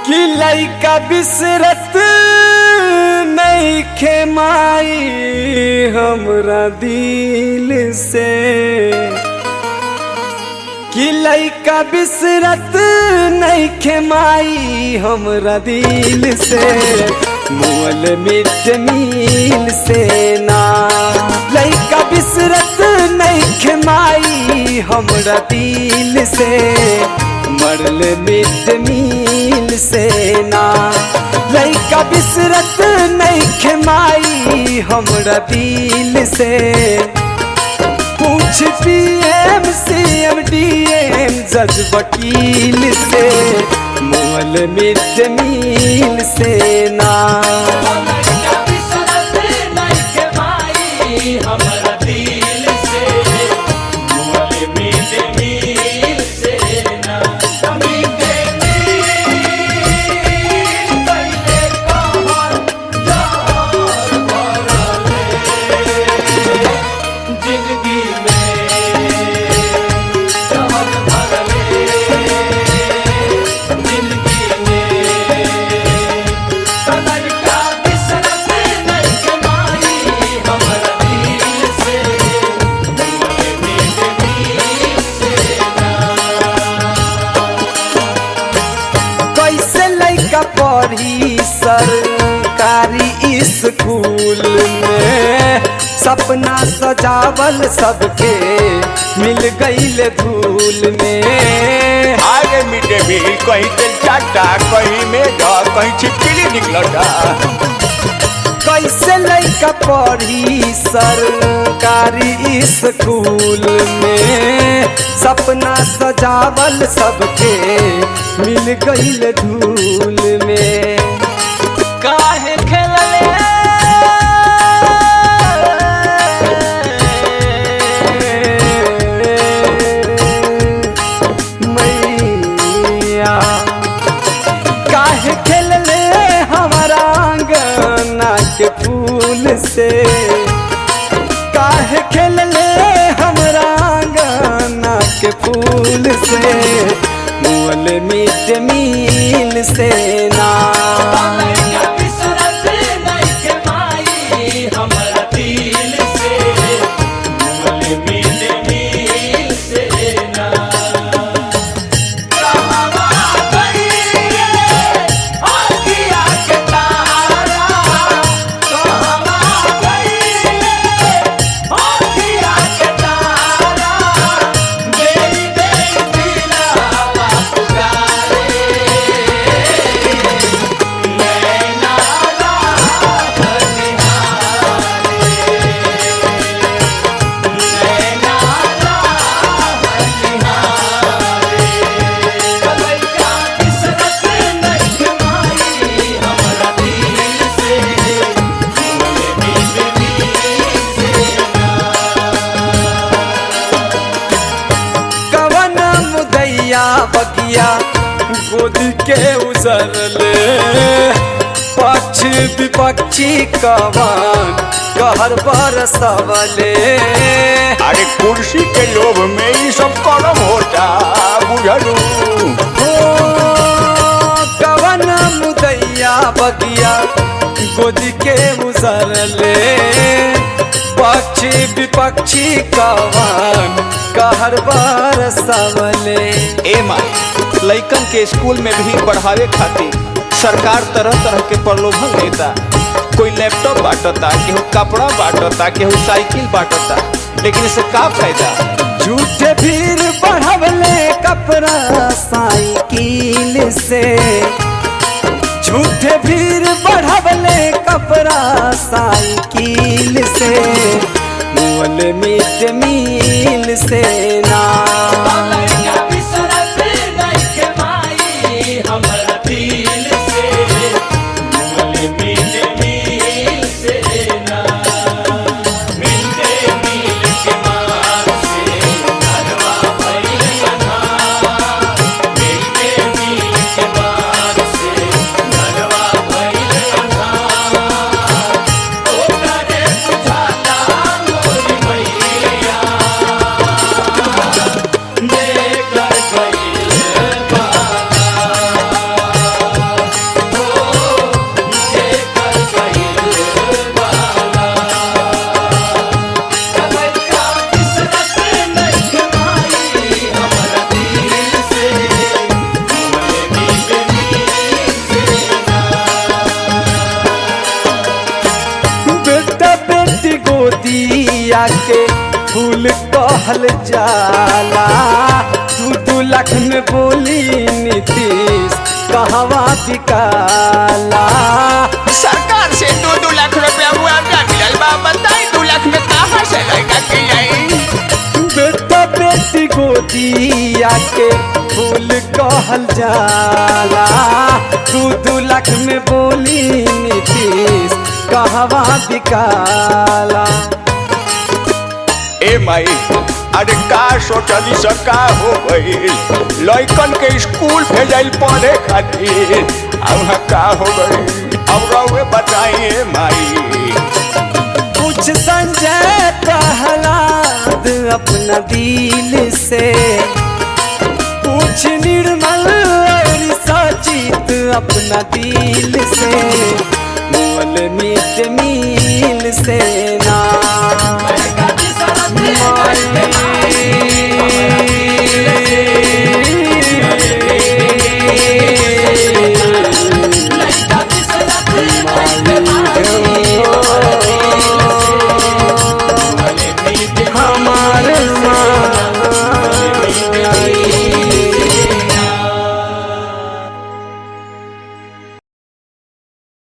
कि लइका बिसरत नइखे माई हमरा दिल से, कि लइका बिसरत नइखे माई हमरा दिल से, मोल मिट मिल से ना। लइका बिसरत नइखे माई हमरा दिल से, मरल मिट मिल से ना। लइका बिसरत नइखे माई हमरा दिल से, पूछ पीएम सीएम डीएम जज वकील से, मोल मिट मिल से ना। लइका बिसरत नइखे माई हमरा दिल से, मोल मिट मिल से ना। पढ़ी सरकारी स्कूल में, सपना सजावल सबके मिल गईल धूल में। आगे मिड डे मील कहीं तेल चाटा, कहीं मेगा, कहीं छिपकली निकलता। कैसे लइका पढ़ी सरकारी स्कूल में, सपना सजावल सबके मिल गईल धूल में। काहे खेलले मैया, काहे खेलले हमारा अंगना के फूल से, काहे खेलले हमारा अंगना के फूल से, मोल मिट मिल से ना। लइका बिसरत नइखे माई हमरा दिल से, मोल मिट मिल से ना। कहवा गइले आँखिया के तारा, कहवा गइले आँखिया के तारा, बेरी बेरी दिलवा पुकारे। नैना राह निहारे, नैना राह निहारे। लइका बिसरत नइखे माई हमरा दिल से, मोल मिट मिल से ना। कवन मुदैया बगिया गोद के उजरले, पक्ष विपक्षी कवन कहर बरसवले। अरे कुर्सी के लोभ में ये सब कर्म होता, बुझलू। हो कवन मुदैया बगिया गोद के उजरले, पक्ष विपक्षी कवन कहर बरसवले। ए माई, लइकन के स्कूल में भी पढ़ावे खातिर सरकार तरह तरह के प्रलोभन देता। कोई लैपटॉप बांटता, केहू कपड़ा बांटता, केहू साइकिल बांटता, लेकिन इससे का फायदा? झूठे भीड़ बढ़वले कपड़ा साइकिल से, झूठे भीड़ बढ़वले कपड़ा साइकिल से, मोल मिट मिल से ना। लइका बिसरत नइखे माई हमरा दिल से, मोल मिट मिल से ना। मिल के मार से घरवा भइल अन्हार, मिल के मार फूल कहल जाला। 2-2 लाख में बोली नीतीश कहवा बिकाला। सरकार से 2-2 लाख रुपया मुआवजा मिलल बा, बताई 2 लाख में कहाँ से लड़का के आई? बेटा बेटी गोदिया के फूल कहल जाला। 2-2 लाख में बोली नीतीश कहवा बिकाला। ए माई, अरे का सोचली सका हो गई? लड़कन के स्कूल भेजल पढ़े खातिर, अब का हो गई? अब रहुए बताइए माई। कुछ संजय प्रहलाद अपना दिल से, कुछ निर्मल और सचित अपना दिल से, मोल मिट मिल से ना। लड़का बिसरत नहीं के